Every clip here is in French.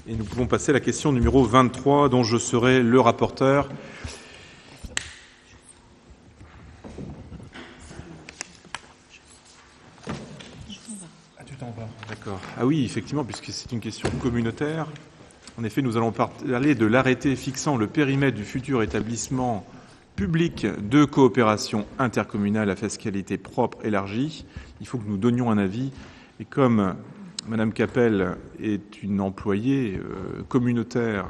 Et nous pouvons passer à la question numéro 23, dont je serai le rapporteur. D'accord. Ah oui, effectivement, puisque c'est une question communautaire. En effet, nous allons parler de l'arrêté fixant le périmètre du futur établissement public de coopération intercommunale à fiscalité propre élargie. Il faut que nous donnions un avis. Et comme Madame Capel est une employée communautaire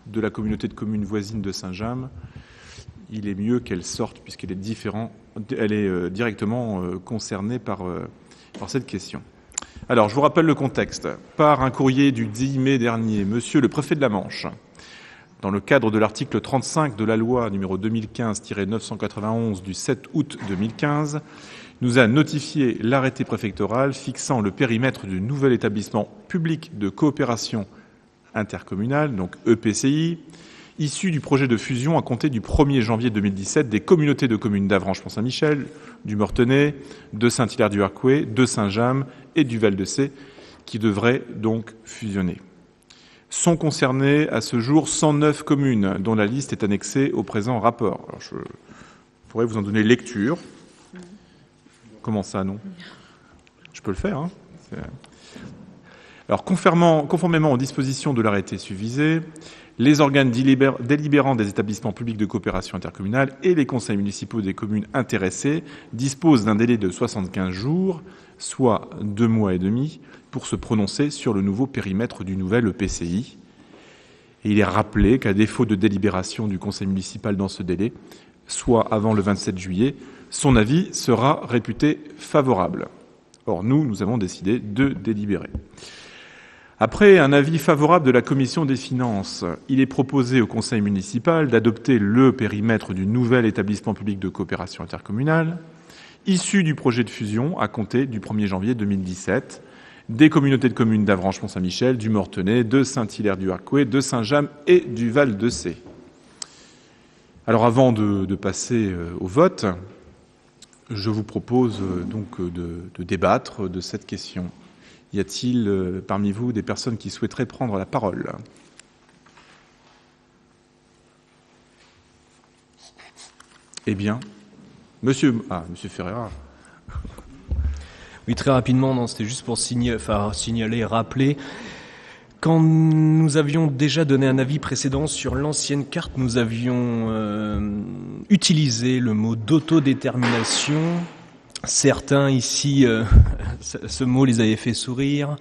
de la communauté de communes voisine de Saint-James, il est mieux qu'elle sorte puisqu'elle est directement concernée par cette question. Alors, je vous rappelle le contexte. Par un courrier du 10 mai dernier, Monsieur le préfet de la Manche, dans le cadre de l'article 35 de la loi numéro 2015-991 du 7 août 2015, nous a notifié l'arrêté préfectoral fixant le périmètre du nouvel établissement public de coopération intercommunale, donc EPCI, issu du projet de fusion à compter du 1er janvier 2017 des communautés de communes d'Avranches-Mont-Saint-Michel, du Mortenay, de Saint-Hilaire-du-Harcouët, de Saint-James et du Val-de-Sée, qui devraient donc fusionner. Sont concernées à ce jour 109 communes, dont la liste est annexée au présent rapport. Alors, je pourrais vous en donner lecture. Comment ça, non? Je peux le faire, hein. Alors, conformément aux dispositions de l'arrêté susvisé, les organes délibérants des établissements publics de coopération intercommunale et les conseils municipaux des communes intéressées disposent d'un délai de 75 jours, soit 2 mois et demi, pour se prononcer sur le nouveau périmètre du nouvel EPCI. Et il est rappelé qu'à défaut de délibération du conseil municipal dans ce délai, soit avant le 27 juillet, son avis sera réputé favorable. Or, nous avons décidé de délibérer. Après un avis favorable de la Commission des finances, il est proposé au conseil municipal d'adopter le périmètre du nouvel établissement public de coopération intercommunale, issu du projet de fusion à compter du 1er janvier 2017, des communautés de communes d'Avranches-Mont-Saint-Michel, du Mortenay, de Saint-Hilaire-du-Harcouët, de Saint-James et du Val-de-Sée. Alors avant de passer au vote, je vous propose donc de débattre de cette question. Y a-t-il parmi vous des personnes qui souhaiteraient prendre la parole? Eh bien, Monsieur Ferreira. Oui, très rapidement, c'était juste pour signaler, rappeler. Quand nous avions déjà donné un avis précédent sur l'ancienne carte, nous avions utilisé le mot d'autodétermination. Certains ici, ce mot les avait fait sourire.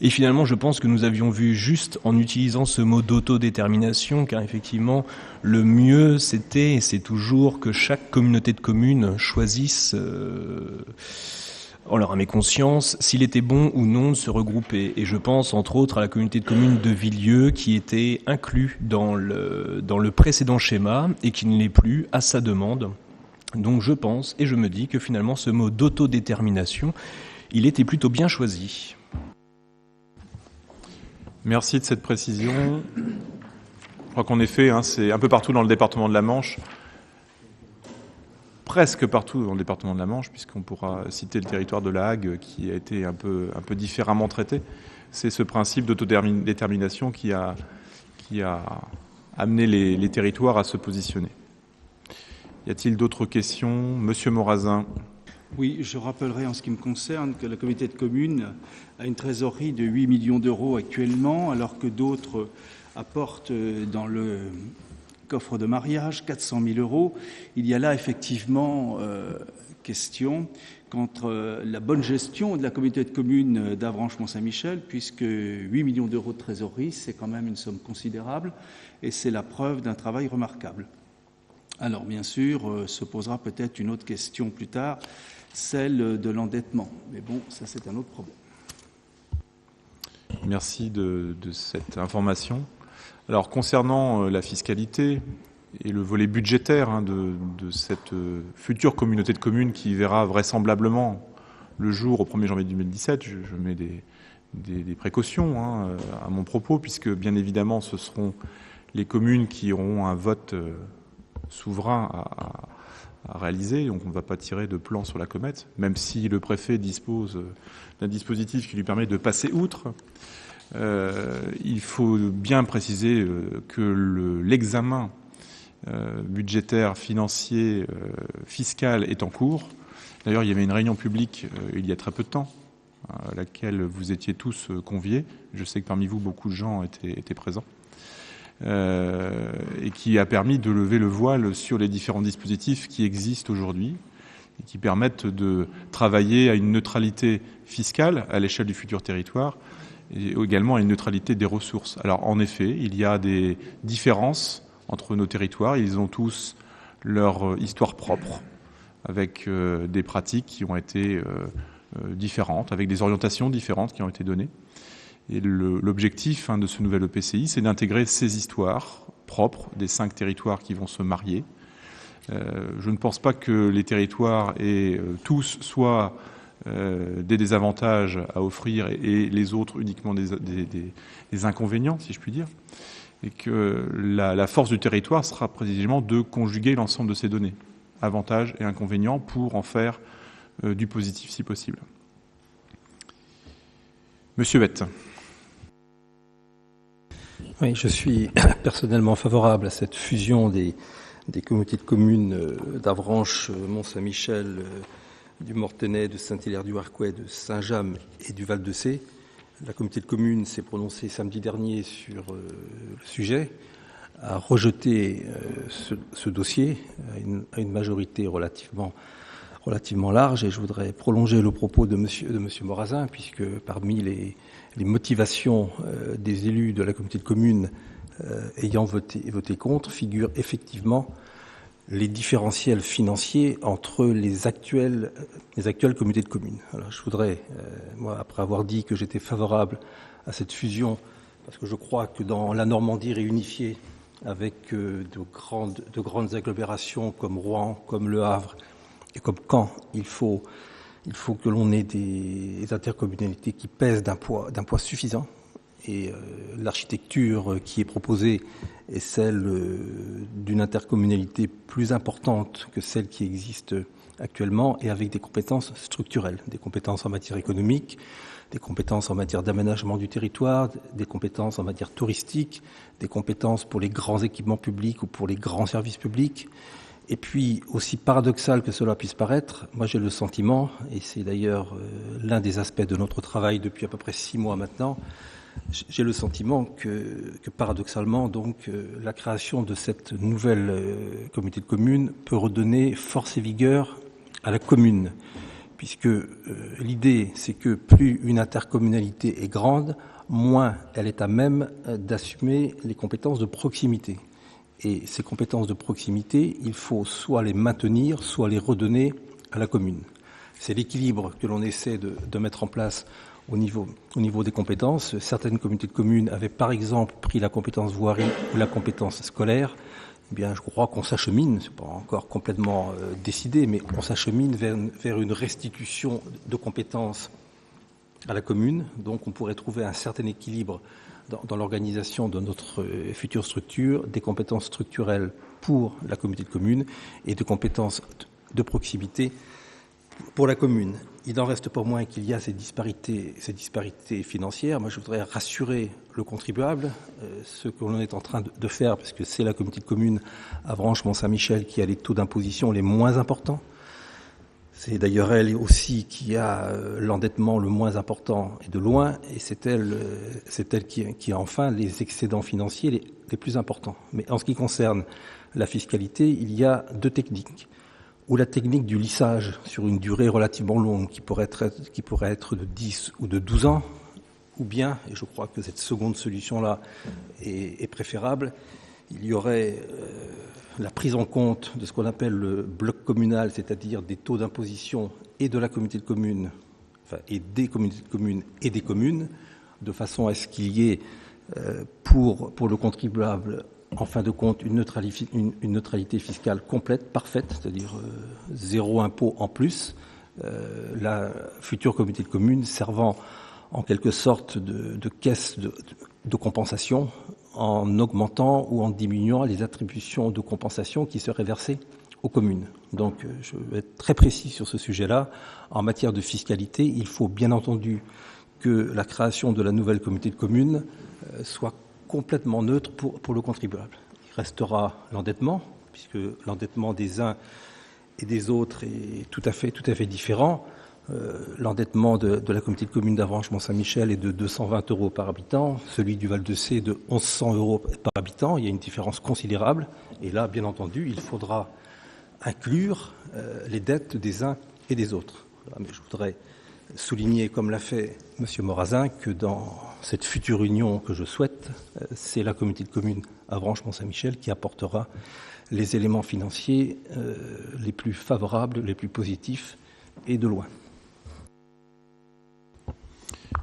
Et finalement, je pense que nous avions vu juste en utilisant ce mot d'autodétermination, car effectivement, le mieux, c'était et c'est toujours que chaque communauté de communes choisisse, en leur âme et conscience, s'il était bon ou non de se regrouper. Et je pense, entre autres, à la communauté de communes de Villieu, qui était inclus dans le précédent schéma et qui ne l'est plus à sa demande. Donc je pense et je me dis que finalement ce mot d'autodétermination, il était plutôt bien choisi. Merci de cette précision. Je crois qu'en effet, c'est un peu partout dans le département de la Manche, presque partout dans le département de la Manche, puisqu'on pourra citer le territoire de la Hague qui a été un peu différemment traité. C'est ce principe d'autodétermination qui a amené les territoires à se positionner. Y a-t-il d'autres questions? Monsieur Morazin. Oui, je rappellerai en ce qui me concerne que la communauté de communes a une trésorerie de 8 millions d'euros actuellement, alors que d'autres apportent dans le coffre de mariage 400 000 euros. Il y a là effectivement question contre la bonne gestion de la communauté de communes d'Avranches-Mont-Saint-Michel, puisque 8 millions d'euros de trésorerie, c'est quand même une somme considérable et c'est la preuve d'un travail remarquable. Alors, bien sûr, se posera peut-être une autre question plus tard, celle de l'endettement. Mais bon, ça, c'est un autre problème. Merci de cette information. Alors, concernant la fiscalité et le volet budgétaire de cette future communauté de communes qui verra vraisemblablement le jour au 1er janvier 2017, je mets des précautions à mon propos, puisque, bien évidemment, ce seront les communes qui auront un vote souverain à réaliser, donc on ne va pas tirer de plan sur la comète, même si le préfet dispose d'un dispositif qui lui permet de passer outre. Il faut bien préciser que l'examen budgétaire, financier, fiscal est en cours. D'ailleurs, il y avait une réunion publique il y a très peu de temps, à laquelle vous étiez tous conviés. Je sais que parmi vous, beaucoup de gens étaient présents. Et qui a permis de lever le voile sur les différents dispositifs qui existent aujourd'hui et qui permettent de travailler à une neutralité fiscale à l'échelle du futur territoire et également à une neutralité des ressources. Alors, en effet, il y a des différences entre nos territoires. Ils ont tous leur histoire propre, avec des pratiques qui ont été différentes, avec des orientations différentes qui ont été données. Et l'objectif de ce nouvel EPCI, c'est d'intégrer ces histoires propres des 5 territoires qui vont se marier. Je ne pense pas que les territoires aient tous soit des désavantages à offrir et les autres uniquement des inconvénients, si je puis dire. Et que la force du territoire sera précisément de conjuguer l'ensemble de ces données, avantages et inconvénients, pour en faire du positif si possible. Monsieur Bette. Oui, je suis personnellement favorable à cette fusion des communautés de communes d'Avranches, Mont-Saint-Michel, du Mortenay, de Saint-Hilaire-du-Harcouët, de Saint-James et du Val-de-Cé. La communauté de communes s'est prononcée samedi dernier sur le sujet, a rejeté ce dossier à une majorité relativement large, et je voudrais prolonger le propos de monsieur Morazin, puisque parmi les motivations des élus de la communauté de communes ayant voté contre figurent effectivement les différentiels financiers entre les actuelles communautés de communes. Alors je voudrais, moi, après avoir dit que j'étais favorable à cette fusion, parce que je crois que dans la Normandie réunifiée, avec de grandes agglomérations comme Rouen, comme Le Havre et comme Caen, il faut que l'on ait des intercommunalités qui pèsent d'un poids suffisant. Et l'architecture qui est proposée est celle d'une intercommunalité plus importante que celle qui existe actuellement, et avec des compétences structurelles, des compétences en matière économique, des compétences en matière d'aménagement du territoire, des compétences en matière touristique, des compétences pour les grands équipements publics ou pour les grands services publics. Et puis, aussi paradoxal que cela puisse paraître, moi j'ai le sentiment, et c'est d'ailleurs l'un des aspects de notre travail depuis à peu près 6 mois maintenant, j'ai le sentiment que paradoxalement, donc, la création de cette nouvelle communauté de communes peut redonner force et vigueur à la commune, puisque l'idée, c'est que plus une intercommunalité est grande, moins elle est à même d'assumer les compétences de proximité. Et ces compétences de proximité, il faut soit les maintenir, soit les redonner à la commune. C'est l'équilibre que l'on essaie de mettre en place au niveau des compétences. Certaines communautés de communes avaient par exemple pris la compétence voirie ou la compétence scolaire. Eh bien, je crois qu'on s'achemine, c'est pas encore complètement décidé, mais on s'achemine vers une restitution de compétences à la commune. Donc on pourrait trouver un certain équilibre dans l'organisation de notre future structure, des compétences structurelles pour la communauté de communes et de compétences de proximité pour la commune. Il n'en reste pas moins qu'il y a ces disparités financières. Moi, je voudrais rassurer le contribuable, ce que l'on est en train de faire, parce que c'est la communauté de communes Avranches Mont-Saint-Michel qui a les taux d'imposition les moins importants. C'est d'ailleurs elle aussi qui a l'endettement le moins important et de loin, et c'est elle qui a enfin les excédents financiers les plus importants. Mais en ce qui concerne la fiscalité, il y a 2 techniques. Ou la technique du lissage sur une durée relativement longue qui pourrait être de 10 ou de 12 ans, ou bien, et je crois que cette seconde solution-là est préférable, il y aurait la prise en compte de ce qu'on appelle le bloc communal, c'est-à-dire des taux d'imposition et de la communauté de communes, et des communautés de communes et des communes, de façon à ce qu'il y ait pour le contribuable, en fin de compte, une neutralité fiscale complète, parfaite, c'est-à-dire 0 impôt en plus, la future communauté de communes servant en quelque sorte de caisse de compensation, en augmentant ou en diminuant les attributions de compensation qui seraient versées aux communes. Donc, je vais être très précis sur ce sujet-là. En matière de fiscalité, il faut bien entendu que la création de la nouvelle communauté de communes soit complètement neutre pour le contribuable. Il restera l'endettement, puisque l'endettement des uns et des autres est tout à fait différent. L'endettement de la communauté de communes d'Avranches-Mont-Saint-Michel est de 220 € par habitant, celui du Val-de-Sée de 1100 € par habitant. Il y a une différence considérable. Et là, bien entendu, il faudra inclure les dettes des uns et des autres. Voilà, mais je voudrais souligner, comme l'a fait M. Morazin, que dans cette future union que je souhaite, c'est la communauté de communes Avranches-Mont-Saint-Michel qui apportera les éléments financiers les plus favorables, les plus positifs et de loin.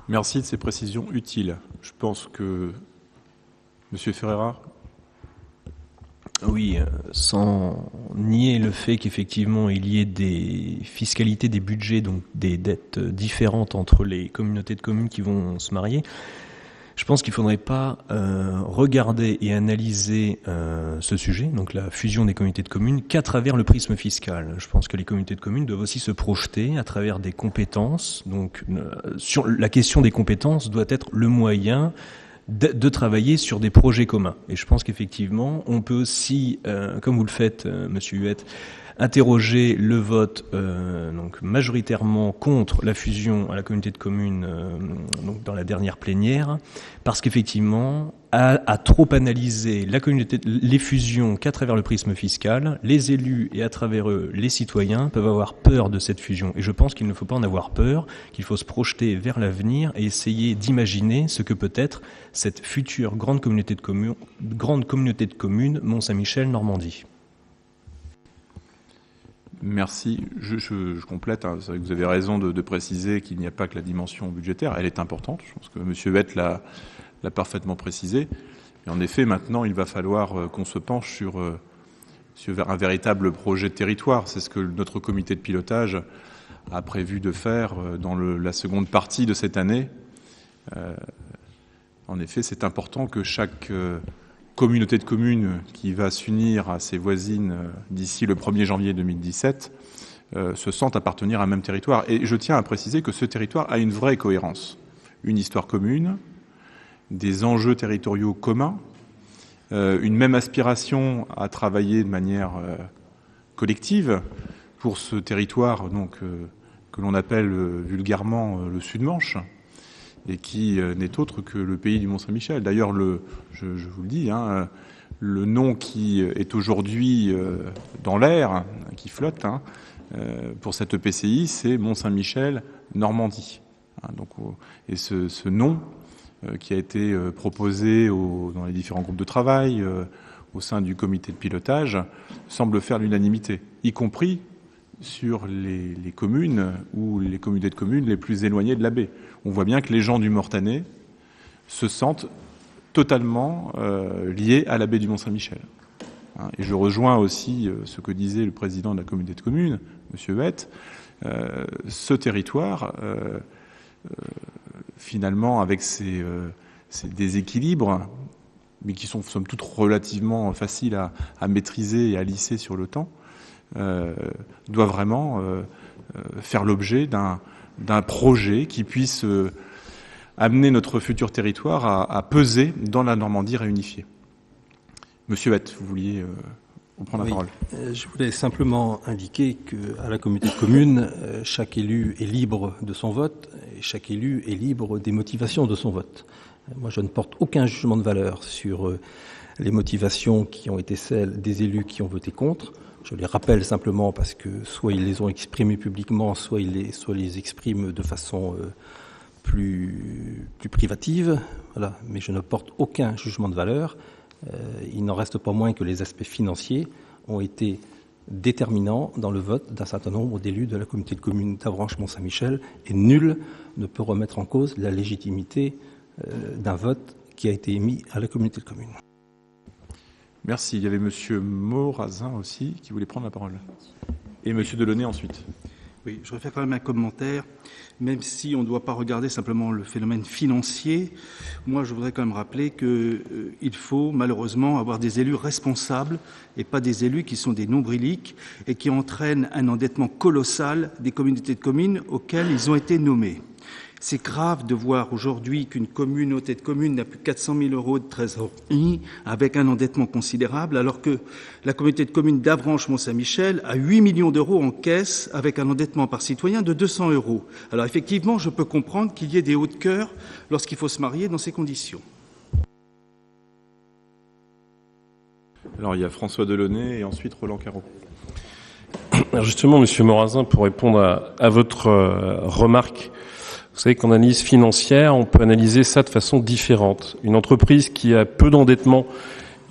Merci de ces précisions utiles. Je pense que M. Ferreira. Oui, sans nier le fait qu'effectivement il y ait des fiscalités, des budgets, donc des dettes différentes entre les communautés de communes qui vont se marier, je pense qu'il ne faudrait pas regarder et analyser ce sujet, donc la fusion des communautés de communes, qu'à travers le prisme fiscal. Je pense que les communautés de communes doivent aussi se projeter à travers des compétences. Donc, sur la question des compétences doit être le moyen de travailler sur des projets communs. Et je pense qu'effectivement, on peut aussi, comme vous le faites, Monsieur Huette, interroger le vote donc majoritairement contre la fusion à la communauté de communes donc dans la dernière plénière, parce qu'effectivement, à trop analyser les fusions qu'à travers le prisme fiscal, les élus et à travers eux les citoyens peuvent avoir peur de cette fusion. Et je pense qu'il ne faut pas en avoir peur, qu'il faut se projeter vers l'avenir et essayer d'imaginer ce que peut être cette future grande communauté de communes Mont-Saint-Michel-Normandie. Merci. Je complète. C'est vrai que vous avez raison de préciser qu'il n'y a pas que la dimension budgétaire. Elle est importante. Je pense que M. Huette l'a parfaitement précisé. Et en effet, maintenant, il va falloir qu'on se penche sur un véritable projet de territoire. C'est ce que notre comité de pilotage a prévu de faire dans la seconde partie de cette année. En effet, c'est important que chaque communauté de communes qui va s'unir à ses voisines d'ici le 1er janvier 2017 se sente appartenir à un même territoire. Et je tiens à préciser que ce territoire a une vraie cohérence. Une histoire commune, des enjeux territoriaux communs, une même aspiration à travailler de manière collective pour ce territoire donc, que l'on appelle vulgairement le Sud-Manche, et qui n'est autre que le pays du Mont-Saint-Michel. D'ailleurs, je vous le dis, le nom qui est aujourd'hui dans l'air, qui flotte, pour cette EPCI, c'est Mont-Saint-Michel-Normandie. Et ce nom qui a été proposé dans les différents groupes de travail, au sein du comité de pilotage, semble faire l'unanimité, y compris sur les communes ou les communautés de communes les plus éloignées de la baie. On voit bien que les gens du Mortanet se sentent totalement liés à la baie du Mont-Saint-Michel. Et je rejoins aussi ce que disait le président de la communauté de communes, M. Huette. Ce territoire, finalement, avec ses déséquilibres, mais qui sont somme toute relativement faciles à maîtriser et à lisser sur le temps, doit vraiment faire l'objet d'un projet qui puisse amener notre futur territoire à peser dans la Normandie réunifiée. Monsieur Huette, vous vouliez prendre la parole. Je voulais simplement indiquer qu'à la communauté de communes, chaque élu est libre de son vote et chaque élu est libre des motivations de son vote. Moi, je ne porte aucun jugement de valeur sur les motivations qui ont été celles des élus qui ont voté contre. Je les rappelle simplement parce que soit ils les ont exprimées publiquement, soit ils les expriment de façon plus privative. Voilà. Mais je ne porte aucun jugement de valeur. Il n'en reste pas moins que les aspects financiers ont été déterminants dans le vote d'un certain nombre d'élus de la communauté de communes d'Avranches-Mont-Saint-Michel, et nul ne peut remettre en cause la légitimité d'un vote qui a été émis à la communauté de communes. Merci. Il y avait M. Morazin aussi qui voulait prendre la parole. Et M. Delaunay ensuite. Oui, je voudrais faire quand même un commentaire. Même si on ne doit pas regarder simplement le phénomène financier, moi je voudrais quand même rappeler qu'il faut malheureusement avoir des élus responsables et pas des élus qui sont des nombriliques et qui entraînent un endettement colossal des communautés de communes auxquelles ils ont été nommés. C'est grave de voir aujourd'hui qu'une communauté de communes n'a plus 400 000 € de trésorerie avec un endettement considérable, alors que la communauté de communes d'Avranches-Mont-Saint-Michel a 8 millions d'euros en caisse avec un endettement par citoyen de 200 €. Alors effectivement, je peux comprendre qu'il y ait des hauts de cœur lorsqu'il faut se marier dans ces conditions. Alors il y a François Delaunay et ensuite Roland Carreau. Alors justement, Monsieur Morazin, pour répondre à votre remarque, vous savez qu'en analyse financière, on peut analyser ça de façon différente. Une entreprise qui a peu d'endettement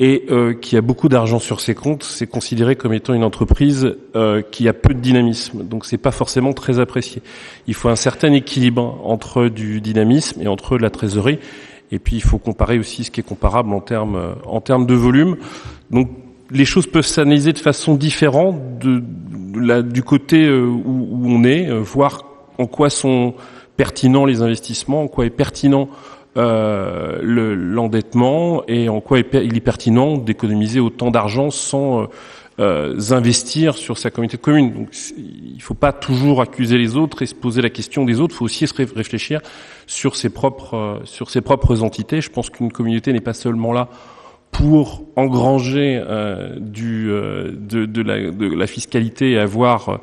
et qui a beaucoup d'argent sur ses comptes, c'est considéré comme étant une entreprise qui a peu de dynamisme. Donc c'est pas forcément très apprécié. Il faut un certain équilibre entre du dynamisme et entre de la trésorerie. Et puis il faut comparer aussi ce qui est comparable en termes de volume. Donc les choses peuvent s'analyser de façon différente du côté où on est, voir en quoi sont pertinents les investissements, en quoi est pertinent l'endettement et en quoi il est pertinent d'économiser autant d'argent sans investir sur sa communauté de communes. Donc, il ne faut pas toujours accuser les autres et se poser la question des autres. Il faut aussi se réfléchir sur ses propres entités. Je pense qu'une communauté n'est pas seulement là pour engranger de la fiscalité et avoir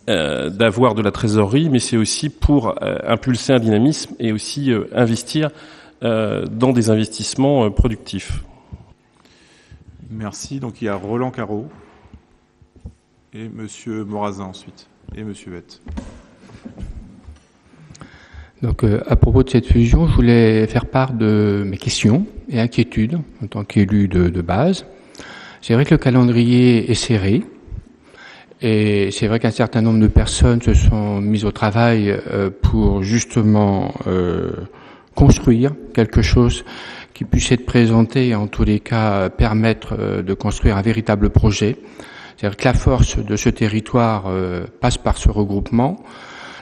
d'avoir de la trésorerie, mais c'est aussi pour impulser un dynamisme et aussi investir dans des investissements productifs. Merci. Donc il y a Roland Carreau et Monsieur Morazin ensuite et Monsieur Huette. Donc, à propos de cette fusion, je voulais faire part de mes questions et inquiétudes en tant qu'élu de base. C'est vrai que le calendrier est serré et c'est vrai qu'un certain nombre de personnes se sont mises au travail pour justement construire quelque chose qui puisse être présenté et en tous les cas permettre de construire un véritable projet. C'est-à-dire que la force de ce territoire passe par ce regroupement.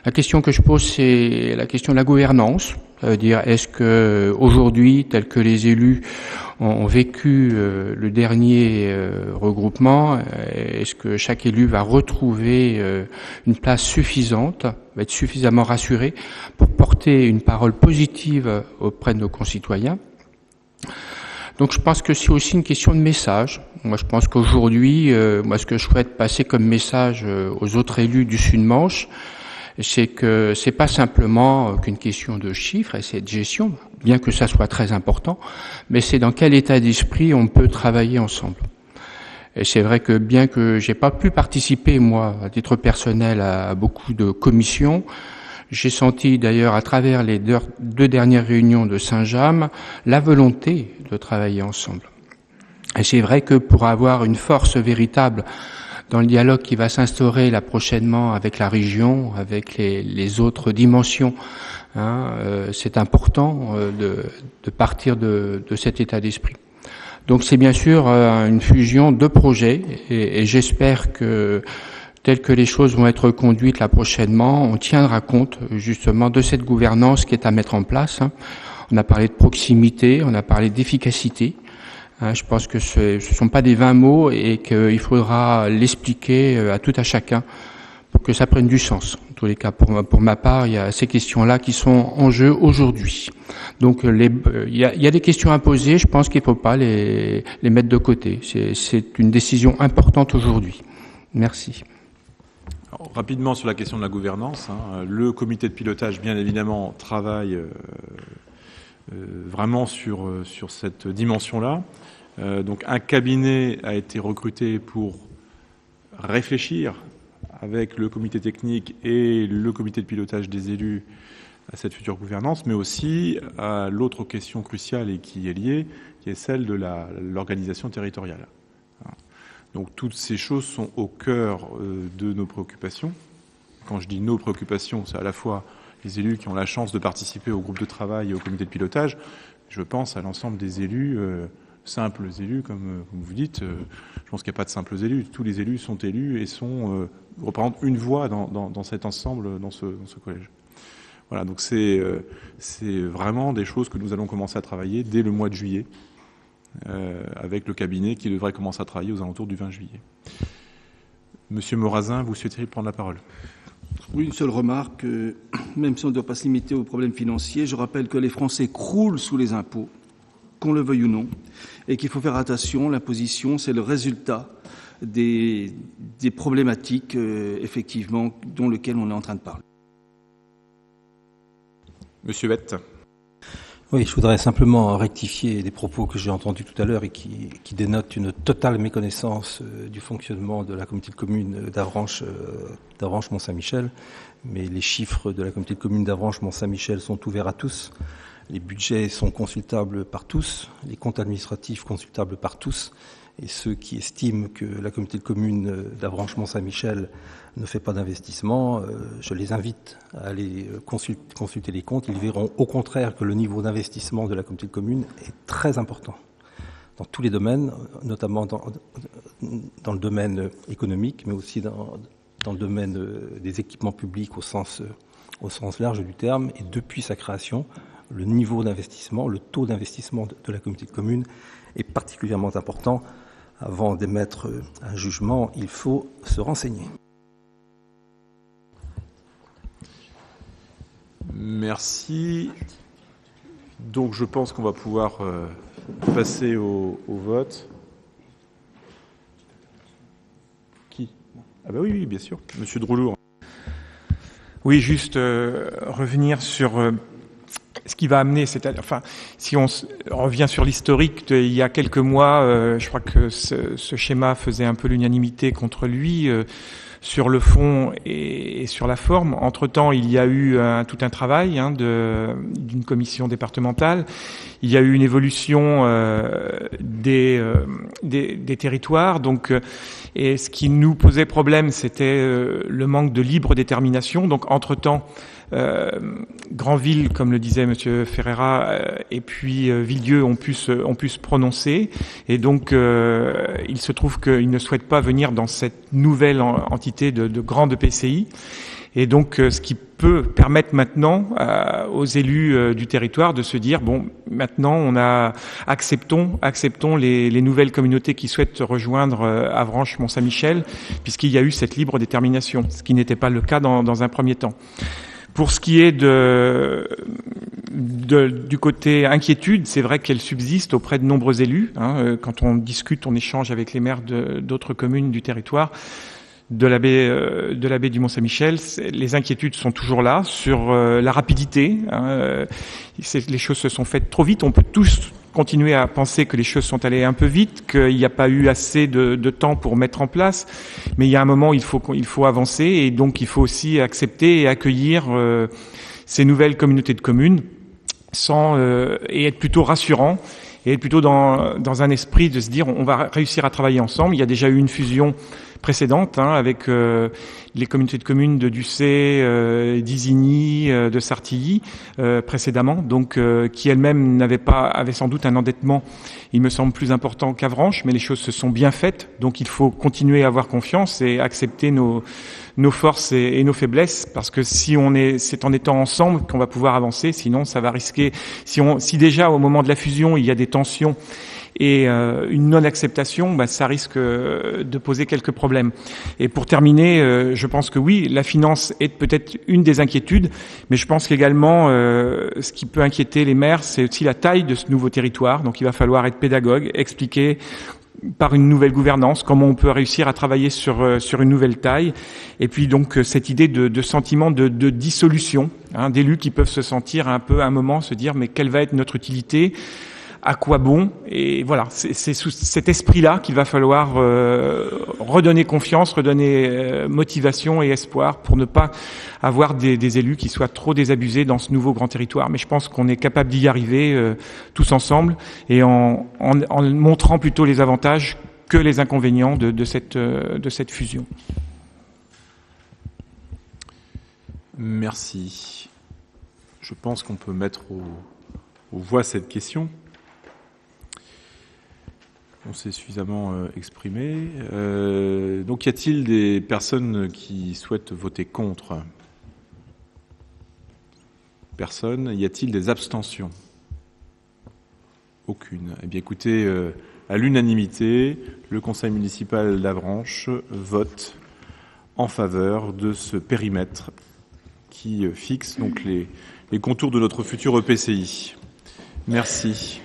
La question que je pose, c'est la question de la gouvernance. Ça veut dire, est-ce que aujourd'hui, tel que les élus ont vécu le dernier regroupement, est-ce que chaque élu va retrouver une place suffisante, va être suffisamment rassuré pour porter une parole positive auprès de nos concitoyens? Donc je pense que c'est aussi une question de message. Moi je pense qu'aujourd'hui, ce que je souhaite passer comme message aux autres élus du Sud-Manche, c'est que c'est pas simplement qu'une question de chiffres et c'est de gestion, bien que ça soit très important, mais c'est dans quel état d'esprit on peut travailler ensemble. Et c'est vrai que bien que j'ai pas pu participer, moi, à titre personnel, à beaucoup de commissions, j'ai senti d'ailleurs à travers les deux dernières réunions de Saint-James la volonté de travailler ensemble. Et c'est vrai que pour avoir une force véritable dans le dialogue qui va s'instaurer là prochainement avec la région, avec les autres dimensions, c'est important de partir de cet état d'esprit. Donc c'est bien sûr une fusion de projets et j'espère que telles que les choses vont être conduites là prochainement, on tiendra compte justement de cette gouvernance qui est à mettre en place. On a parlé de proximité, on a parlé d'efficacité. Je pense que ce ne sont pas des vains mots et qu'il faudra l'expliquer à tout à chacun pour que ça prenne du sens. En tous les cas, pour ma part, il y a ces questions-là qui sont en jeu aujourd'hui. Donc, il y a des questions à poser. Je pense qu'il ne faut pas les mettre de côté. C'est une décision importante aujourd'hui. Merci. Alors, rapidement sur la question de la gouvernance, le comité de pilotage, bien évidemment, travaille vraiment sur cette dimension-là. Donc un cabinet a été recruté pour réfléchir avec le comité technique et le comité de pilotage des élus à cette future gouvernance, mais aussi à l'autre question cruciale et qui est liée, qui est celle de l'organisation territoriale. Donc toutes ces choses sont au cœur de nos préoccupations. Quand je dis nos préoccupations, c'est à la fois les élus qui ont la chance de participer au groupe de travail et au comité de pilotage. Je pense à l'ensemble des élus, simples élus, comme vous dites. Je pense qu'il n'y a pas de simples élus. Tous les élus sont élus et représentent une voix dans cet ensemble, dans ce collège. Voilà, donc c'est vraiment des choses que nous allons commencer à travailler dès le mois de juillet, avec le cabinet qui devrait commencer à travailler aux alentours du 20 juillet. Monsieur Morazin, vous souhaitez prendre la parole ? Oui, une seule remarque, même si on ne doit pas se limiter aux problèmes financiers, je rappelle que les Français croulent sous les impôts, qu'on le veuille ou non, et qu'il faut faire attention. L'imposition, c'est le résultat des problématiques, effectivement, dont lesquelles on est en train de parler. Monsieur Bette. Oui, je voudrais simplement rectifier des propos que j'ai entendus tout à l'heure et qui dénotent une totale méconnaissance du fonctionnement de la communauté de communes d'Avranches-Mont-Saint-Michel. Mais les chiffres de la communauté de communes d'Avranches-Mont-Saint-Michel sont ouverts à tous. Les budgets sont consultables par tous, les comptes administratifs consultables par tous. Et ceux qui estiment que la communauté de communes d'Avranches-Mont-Saint-Michel ne fait pas d'investissement, je les invite à aller consulter les comptes. Ils verront au contraire que le niveau d'investissement de la communauté de communes est très important dans tous les domaines, notamment dans le domaine économique, mais aussi dans le domaine des équipements publics au sens large du terme. Et depuis sa création, le niveau d'investissement, le taux d'investissement de la communauté de communes est particulièrement important. Avant d'émettre un jugement, il faut se renseigner. Merci. Donc je pense qu'on va pouvoir passer au vote. Qui ? Ah bah oui, bien sûr. Monsieur Droulour. Oui, juste revenir sur ce qui va amener, enfin, si on revient sur l'historique, il y a quelques mois, je crois que ce schéma faisait un peu l'unanimité contre lui sur le fond et sur la forme. Entre-temps, il y a eu tout un travail d'une commission départementale. Il y a eu une évolution des territoires. Donc, et ce qui nous posait problème, c'était le manque de libre détermination. Donc, entre-temps, Granville, comme le disait Monsieur Ferreira, et puis Villedieu ont pu se prononcer, et donc il se trouve qu'ils ne souhaitent pas venir dans cette nouvelle entité de grande PCI, et donc ce qui peut permettre maintenant aux élus du territoire de se dire bon, maintenant acceptons les nouvelles communautés qui souhaitent rejoindre Avranches-Mont-Saint-Michel, puisqu'il y a eu cette libre détermination, ce qui n'était pas le cas dans un premier temps. Pour ce qui est du côté inquiétude, c'est vrai qu'elle subsiste auprès de nombreux élus. Quand on discute, on échange avec les maires d'autres communes du territoire, de la baie du Mont-Saint-Michel. Les inquiétudes sont toujours là sur la rapidité. Les choses se sont faites trop vite. On peut tous continuer à penser que les choses sont allées un peu vite, qu'il n'y a pas eu assez de temps pour mettre en place, mais il y a un moment il faut avancer, et donc il faut aussi accepter et accueillir ces nouvelles communautés de communes et être plutôt rassurant, et être plutôt dans un esprit de se dire on va réussir à travailler ensemble. Il y a déjà eu une fusion précédente avec les communautés de communes de Ducé, d'Isigny, de Sartilly précédemment, donc qui elles-mêmes avaient sans doute un endettement, il me semble, plus important qu'Avranches, mais les choses se sont bien faites, donc il faut continuer à avoir confiance et accepter nos forces et nos faiblesses, parce que c'est en étant ensemble qu'on va pouvoir avancer, sinon ça va risquer, si déjà au moment de la fusion il y a des tensions et une non-acceptation, ça risque de poser quelques problèmes. Et pour terminer, je pense que oui, la finance est peut-être une des inquiétudes, mais je pense qu'également, ce qui peut inquiéter les maires, c'est aussi la taille de ce nouveau territoire. Donc il va falloir être pédagogue, expliquer par une nouvelle gouvernance comment on peut réussir à travailler sur une nouvelle taille. Et puis donc cette idée de sentiment de dissolution, d'élus qui peuvent se sentir un peu à un moment, se dire mais quelle va être notre utilité ? À quoi bon? Et voilà, c'est sous cet esprit-là qu'il va falloir redonner confiance, redonner motivation et espoir pour ne pas avoir des élus qui soient trop désabusés dans ce nouveau grand territoire. Mais je pense qu'on est capable d'y arriver tous ensemble, et en montrant plutôt les avantages que les inconvénients de cette fusion. Merci. Je pense qu'on peut mettre aux voix cette question. On s'est suffisamment exprimé. Donc, y a-t-il des personnes qui souhaitent voter contre ? Personne. Y a-t-il des abstentions ? Aucune. Eh bien, écoutez, à l'unanimité, le conseil municipal d'Avranches vote en faveur de ce périmètre qui fixe donc les contours de notre futur EPCI. Merci.